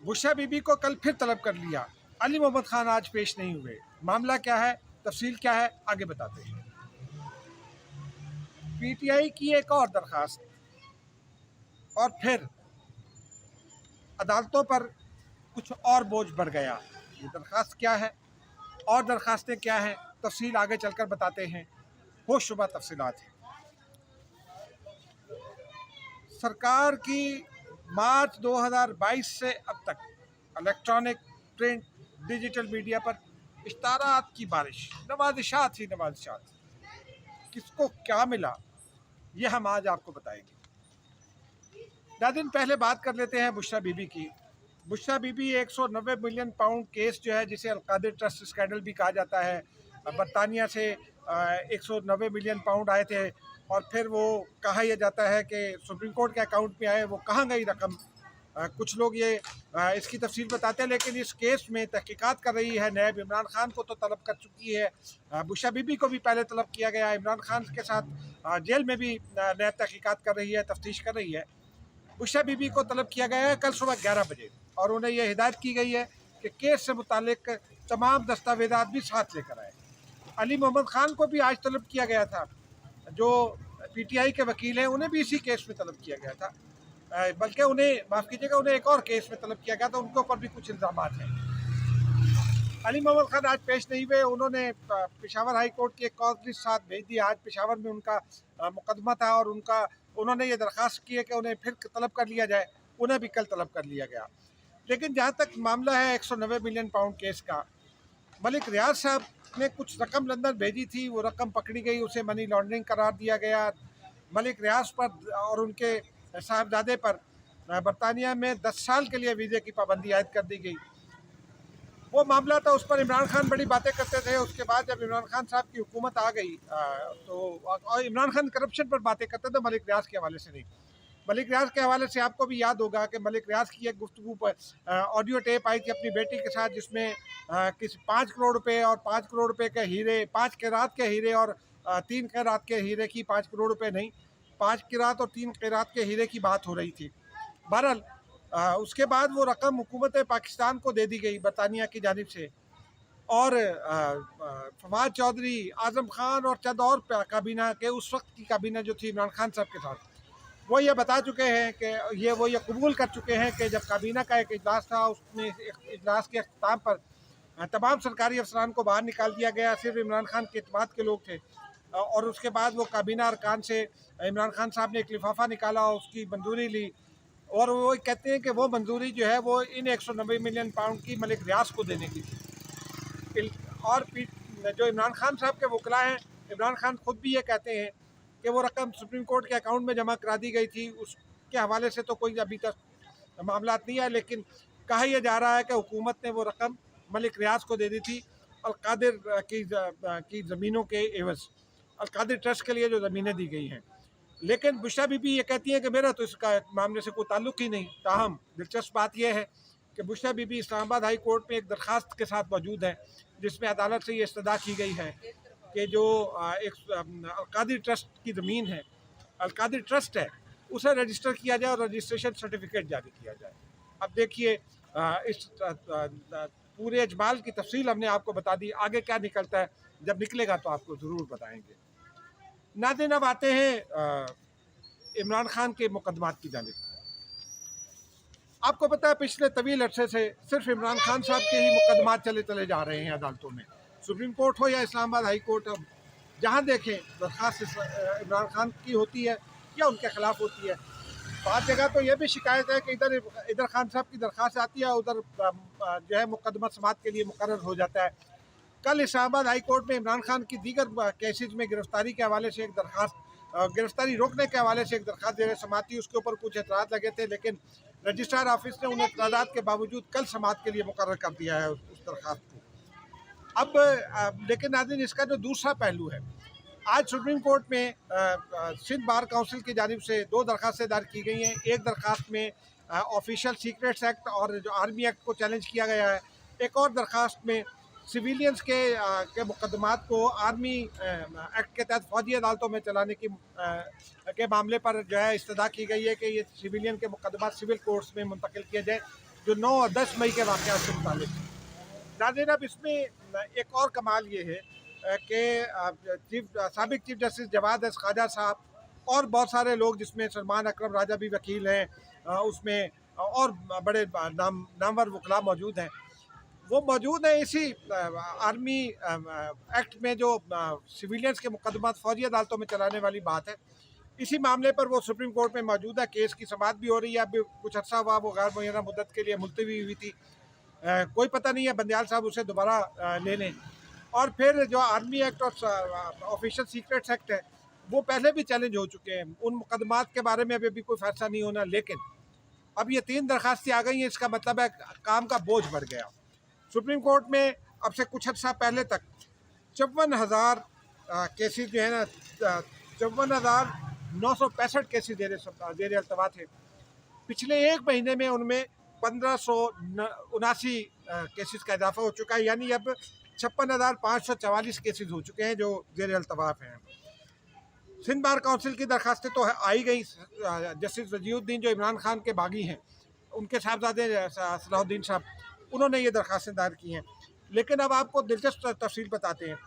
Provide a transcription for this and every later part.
बुशरा बीबी को कल फिर तलब कर लिया। अली मोहम्मद खान आज पेश नहीं हुए। मामला क्या है, तफसील क्या है, आगे बताते हैं। पीटीआई की एक और दरखास्त और फिर अदालतों पर कुछ और बोझ बढ़ गया। ये दरखास्त क्या है और दरखास्तें क्या हैं, तफसील आगे चलकर बताते हैं। होशरुबा तफसीलात हैं। सरकार की मार्च 2022 से अब तक इलेक्ट्रॉनिक, प्रिंट, डिजिटल मीडिया पर इश्तारात की बारिश, नवाजिशात ही नवाजिशात। किसको क्या मिला, ये हम आज आपको बताएंगे। नाज़रीन, पहले बात कर लेते हैं बुशरा बीबी की। Bushra Bibi 190 million pound case जो है, जिसे अलकादिर ट्रस्ट स्कैंडल भी कहा जाता है, बरतानिया से 190 मिलियन पाउंड आए थे और फिर वो कहा यह जाता है कि सुप्रीम कोर्ट के अकाउंट में आए। वो कहाँ गई रकम, कुछ लोग ये इसकी तफसील बताते हैं, लेकिन इस केस में तहकीकात कर रही है नैब। इमरान खान को तो तलब कर चुकी है, बुशरा बीबी को भी पहले तलब किया गया। इमरान खान के साथ जेल में भी नैब तहकीकात कर रही है, तफ्तीश कर रही है। बुशरा बीबी को तलब किया गया है कल सुबह 11 बजे और उन्हें यह हिदायत की गई है कि केस से मुतालिक तमाम दस्तावेजात भी साथ लेकर आए। अली मोहम्मद खान को भी आज तलब किया गया था, जो पीटीआई के वकील हैं, उन्हें भी इसी केस में तलब किया गया था। बल्कि उन्हें, माफ़ कीजिएगा, उन्हें एक और केस में तलब किया गया था, उनके ऊपर भी कुछ इल्ज़ाम हैं। अली मोहम्मद खान आज पेश नहीं हुए। उन्होंने पेशावर हाई कोर्ट की एक कॉल लिस्ट साथ भेज दी। आज पेशावर में उनका मुकदमा था और उन्होंने ये दरख्वास्त की है कि उन्हें फिर तलब कर लिया जाए। उन्हें भी कल तलब कर लिया गया। लेकिन जहाँ तक मामला है 190 मिलियन पाउंड केस का, मलिक रियाज साहब ने कुछ रकम लंदन भेजी थी, वो रकम पकड़ी गई, उसे मनी लॉन्ड्रिंग करार दिया गया। मलिक रियाज पर और उनके साहबजादे पर बरतानिया में 10 साल के लिए वीज़े की पाबंदी आयद कर दी गई। वो मामला था, उस पर इमरान खान बड़ी बातें करते थे। उसके बाद जब इमरान खान साहब की हुकूमत आ गई तो और इमरान खान करप्शन पर बातें करते थे, मलिक रियाज के हवाले से नहीं। मलिक रियाज के हवाले से आपको भी याद होगा कि मलिक रियाज की एक गुफ्तगू पर ऑडियो टेप आई थी अपनी बेटी के साथ, जिसमें किसी 5 करोड़ रुपए और 5 करोड़ रुपए के हीरे, 5 कैरात के हीरे और 3 कैरात के हीरे की, 5 करोड़ रुपए नहीं, 5 कैरात और 3 कैरात के हीरे की बात हो रही थी। बहरहाल उसके बाद वो रकम हुकूमत पाकिस्तान को दे दी गई बरतानिया की जानिब से। और फवाद चौधरी, आज़म खान और चंद और काबीना के, उस वक्त की काबीना जो थी इमरान खान साहब के साथ, वो ये बता चुके हैं कि वो ये कबूल कर चुके हैं कि जब काबीना का एक इजलास था, उसमें इजलास के अख्ताम पर तमाम सरकारी अफसरान को बाहर निकाल दिया गया। सिर्फ इमरान खान के इत्मीनान के लोग थे। और उसके बाद वो काबीना अरकान से इमरान खान साहब ने एक लिफाफा निकाला, उसकी मंजूरी ली और वो कहते हैं कि वो मंजूरी जो है वो इन 190 मिलियन पाउंड की मलिक रियाज को देने की थी। और जो इमरान खान साहब के वकला हैं, इमरान खान खुद भी ये कहते हैं कि वो रकम सुप्रीम कोर्ट के अकाउंट में जमा करा दी गई थी। उसके हवाले से तो कोई अभी तक मामला नहीं है, लेकिन कहा यह जा रहा है कि हुकूमत ने वो रकम मलिक रियाज को दे दी थी अलकादिर की ज़मीनों के एवज़, अलकादिर ट्रस्ट के लिए जो ज़मीनें दी गई हैं। लेकिन बुशरा बीबी ये कहती हैं कि मेरा तो इसका मामले से कोई ताल्लुक़ ही नहीं। ताहम दिलचस्प बात यह है कि बुशरा बीबी इस्लामाबाद हाई कोर्ट में एक दरख्वास्त के साथ मौजूद है, जिसमें अदालत से ये इस्तदा की गई है कि जो एक अलकादिर ट्रस्ट की ज़मीन है, अलकादिर ट्रस्ट है, उसे रजिस्टर किया जाए और रजिस्ट्रेशन सर्टिफिकेट जारी किया जाए। अब देखिए, इस पूरे इजमाल की तफसील हमने आपको बता दी। आगे क्या निकलता है, जब निकलेगा तो आपको ज़रूर बताएंगे। नाज़रीन, अब आते हैं इमरान खान के मुकदमात की जानिब। आपको पता है पिछले तवील अरसे से सिर्फ इमरान खान साहब के ही मुकदमात चले जा रहे हैं अदालतों में, सुप्रीम कोर्ट हो या इस्लामाबाद हाई कोर्ट। अब जहाँ देखें दरख्वास्त इमरान खान की होती है या उनके खिलाफ होती है। बात जगह तो यह भी शिकायत है कि इधर खान साहब की दरख्वास्त आती है, उधर जो है मुकदमा समात के लिए मुकर्रर हो जाता है। कल इस्लामाबाद हाई कोर्ट में इमरान खान की दीगर केसेज में गिरफ्तारी के हवाले से एक दरख्वास्त, गिरफ्तारी रोकने के हवाले से एक दरख्वास्त देने समाती, उसके ऊपर कुछ एतराज़ लगे थे, लेकिन रजिस्ट्रार ऑफिस ने उन एतराज़ात के बावजूद कल समात के लिए मुकर्रर कर दिया है उस दरख्वास्त को। अब लेकिन नाज़रीन, इसका जो दूसरा पहलू है, आज सुप्रीम कोर्ट में सिंध बार काउंसिल की जानिब से 2 दरख्वास्तें दायर की गई हैं। एक दरख्वास्त में ऑफिशियल सीक्रेट्स एक्ट और जो आर्मी एक्ट को चैलेंज किया गया है। एक और दरख्वास्त में सिविलियंस के मुकदमात को आर्मी एक्ट के तहत फ़ौजी अदालतों में चलाने की के मामले पर जो है इस्तदा की गई है कि ये सिविलियन के मुकदमात सिविल कोर्ट्स में मुंतकिल किए जाए। जो 9 और 10 मई के वाक़यात से मुताल्लिक़ है। नाज़रीन, अब इसमें एक और कमाल ये है कि साबिक़ chief justice Jawad S Khawaja साहब और बहुत सारे लोग, जिसमें सलमान अकरम राजा भी वकील हैं, उसमें और बड़े नामवर वकला मौजूद हैं, वो मौजूद हैं इसी आर्मी एक्ट में जो सिविलियंस के मुकदमा फौजी अदालतों में चलाने वाली बात है। इसी मामले पर वो सुप्रीम कोर्ट में मौजूद है। केस की समाअत भी हो रही है। अब कुछ अर्सा हुआ वो गैर मुय्यना मुद्दत के लिए मुलतवी हुई थी। कोई पता नहीं है, बंदयाल साहब उसे दोबारा ले लें। और फिर जो आर्मी एक्ट और ऑफिशियल सीक्रेट्स एक्ट है, वो पहले भी चैलेंज हो चुके हैं। उन मुकदमात के बारे में अभी कोई फैसला नहीं होना, लेकिन अब ये 3 दरखास्तें आ गई हैं। इसका मतलब है काम का बोझ बढ़ गया। सुप्रीम कोर्ट में अब से कुछ अर्सा पहले तक 54,000 केसेस जो है ना, 54,965 केसेस जेर अल्तवा थे। पिछले एक महीने में उनमें 1,579 केसेस का इजाफा हो चुका है, यानी अब 56,544 केसेस हो चुके हैं जो जेर अल्तवाफ़ हैं। सिंध बार काउंसिल की दरखास्तें तो आई गई। जस्टिस वजीउद्दीन जो इमरान खान के बागी हैं, उनके साहबजादे सलाहुद्दीन साहब, उन्होंने ये दरखास्तें दायर की हैं। लेकिन अब आपको दिलचस्प तफसील बताते हैं।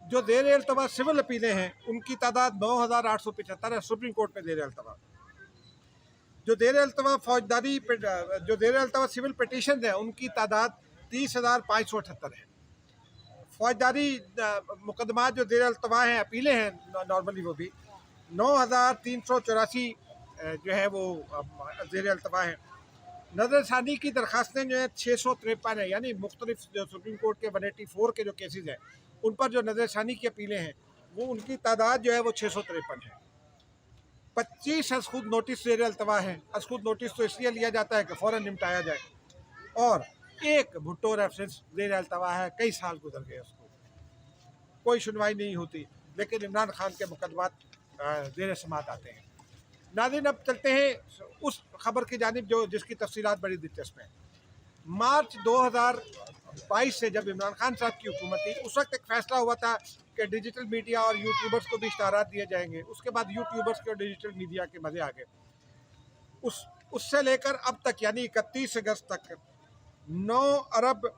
जो जेर अल्तवा सिविल अपीलें हैं, उनकी तादाद 9,875 है सुप्रीम कोर्ट में जेर अल्तवा। जो जेर अल्तवा फौजदारी जो जेर अल्तवा सिविल पिटीशन है, उनकी तादाद 30,578 है। फौजदारी मुकदमा जो जेर अल्तवा हैं, अपीलें हैं नॉर्मली, वो भी 9,384 जो है वो जेर अल्तवा हैं। नज़रसानी की दरखास्तें जो है 653 है, यानी मुख्तलिफ जो सुप्रीम कोर्ट के 184 के जो केसेस हैं, उन पर जो नज़रसानी की अपीलें हैं, वो उनकी तादाद जो है वो 653 है। 25 असखुद नोटिस जेर अल्तवा है। असखुद नोटिस तो इसलिए लिया जाता है कि फ़ौरन निपटाया जाए। और एक भुट्टो रेफरेंस जेर अल्तवा है, कई साल गुजर गए, उसको कोई सुनवाई नहीं होती, लेकिन इमरान खान के मुकदमात जेर समाअत आते हैं। नाज़रीन, अब चलते हैं उस खबर की जानिब जो जिसकी तफसीलात बड़ी दिलचस्प हैं। मार्च 2022 से जब इमरान खान साहब की हुकूमत थी, उस वक्त एक फ़ैसला हुआ था कि डिजिटल मीडिया और यूट्यूबर्स को भी इश्तारात दिए जाएंगे। उसके बाद यूट्यूबर्स के और डिजिटल मीडिया के मज़े आ गए। उससे लेकर अब तक, यानी 31 अगस्त तक 9 अरब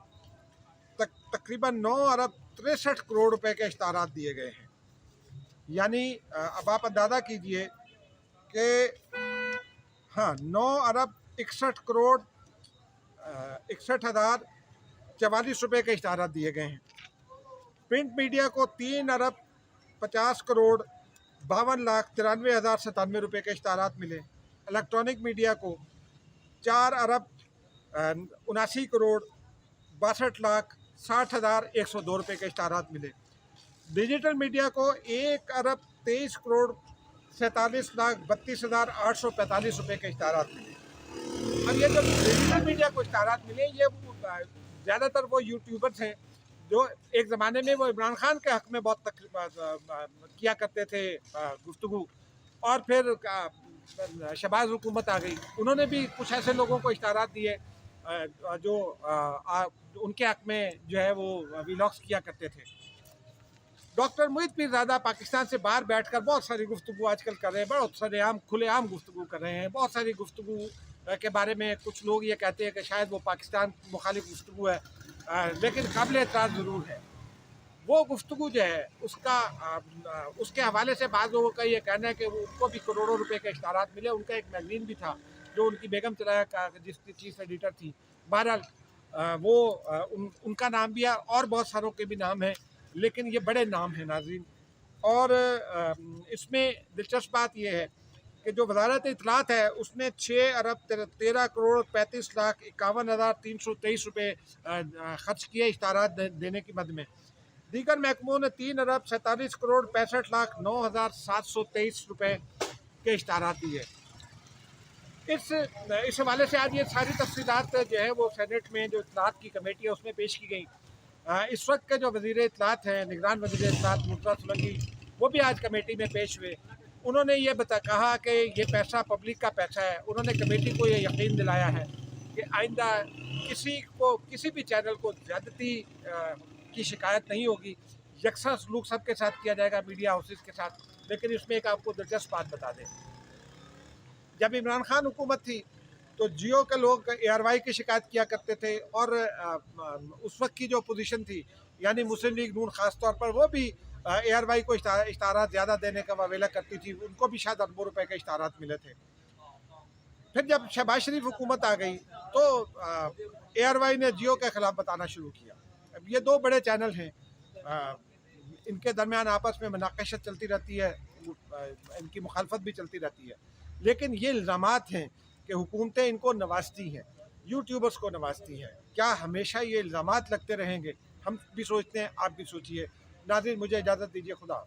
तकरीबन 9 अरब 63 करोड़ रुपए के इश्तारात दिए गए हैं। यानी अब आप अंदाज़ा कीजिए कि हाँ, 9 अरब 61 करोड़ 61,044 रुपये के इश्तारात दिए गए हैं। प्रिंट मीडिया को 3 अरब 50 करोड़ 52,93,097 रुपये के इश्तारात मिले। इलेक्ट्रॉनिक मीडिया को 4 अरब 79 करोड़ 62,60,102 रुपये के इश्तारात मिले। डिजिटल मीडिया को 1 अरब 23 करोड़ 47,32,845 रुपये के इश्तारात मिले। अब ये जो डिजिटल मीडिया को इश्तारात मिले, ये ज़्यादातर वो यूट्यूबर्स हैं जो एक ज़माने में वो इमरान खान के हक़ में बहुत किया करते थे गुफ्तगू, और फिर शहबाज हुकूमत आ गई, उन्होंने भी कुछ ऐसे लोगों को इश्तारात दिए जो उनके हक़ में जो है वो व्लॉग्स किया करते थे। डॉक्टर मुईद पीरज़ादा पाकिस्तान से बाहर बैठकर बहुत सारी गुफ्तगू आजकल कर रहे हैं, बहुत सरेआम खुलेआम गुफ्तगू कर रहे हैं। बहुत सारी गुफ्तगू के बारे में कुछ लोग ये कहते हैं कि शायद वो पाकिस्तान मुखालिफ गुफ्तगू है, लेकिन काबिल एतराज़ ज़रूर है। वो गुफ्तगू जो है उसके हवाले से बाज़ लोगों का ये कहना है कि वो उनको भी करोड़ों रुपए के इश्तारात मिले। उनका एक मैगज़ीन भी था जो उनकी बेगम चलाया, जिसकी चीफ एडिटर थी। बहरहाल वो उनका नाम भी है और बहुत सारों के भी नाम हैं, लेकिन ये बड़े नाम हैं नाज़रीन। और इसमें दिलचस्प बात यह है कि जो वज़ारत इत्तलात है, उसने 6 अरब 13 करोड़ 35,51,323 रुपये ख़र्च किए इश्तारात देने की मद में। दीगर महकमों ने 3 अरब 47 करोड़ 65,09,723 रुपये के इश्तारात दिए। इस हवाले से आज ये सारी तफसीलात जो है वो सेनेट में जो इत्तलात की कमेटी है उसमें पेश की गई। इस वक्त के जो वज़ीर इत्तलात हैं, निगरान वज़ीर इत्तलात मुर्तज़ा सोलंकी, वो भी आज कमेटी में पेश हुए। उन्होंने ये कहा कि ये पैसा पब्लिक का पैसा है। उन्होंने कमेटी को ये यकीन दिलाया है कि आइंदा किसी भी चैनल को ज़्यादती की शिकायत नहीं होगी। यकसा सलूक सबके साथ किया जाएगा, मीडिया हाउसेस के साथ। लेकिन इसमें एक आपको दिलचस्प बात बता दें, जब इमरान खान हुकूमत थी तो जियो के लोग एयरवाई की शिकायत किया करते थे, और उस वक्त की जो पोजीशन थी यानी मुस्लिम लीग नून ख़ास तौर पर, वो भी एयरवाई को इश्तारात ज़्यादा देने का वावेला करती थी, उनको भी शायद अरबों रुपए के इश्तारात मिले थे। फिर जब शहबाज शरीफ हुकूमत आ गई तो एयरवाई ने जियो के ख़िलाफ़ बताना शुरू किया। अब ये दो बड़े चैनल हैं, इनके दरमियान आपस में मुनाक़शत चलती रहती है, इनकी मुखालफत भी चलती रहती है, लेकिन ये इल्ज़ामात हैं कि हुकूमतें इनको नवाजती हैं, यूट्यूबर्स को नवाजती हैं। क्या हमेशा ये इल्ज़ामात लगते रहेंगे? हम भी सोचते हैं, आप भी सोचिए। नाज़रीन, मुझे इजाज़त दीजिए, खुदा।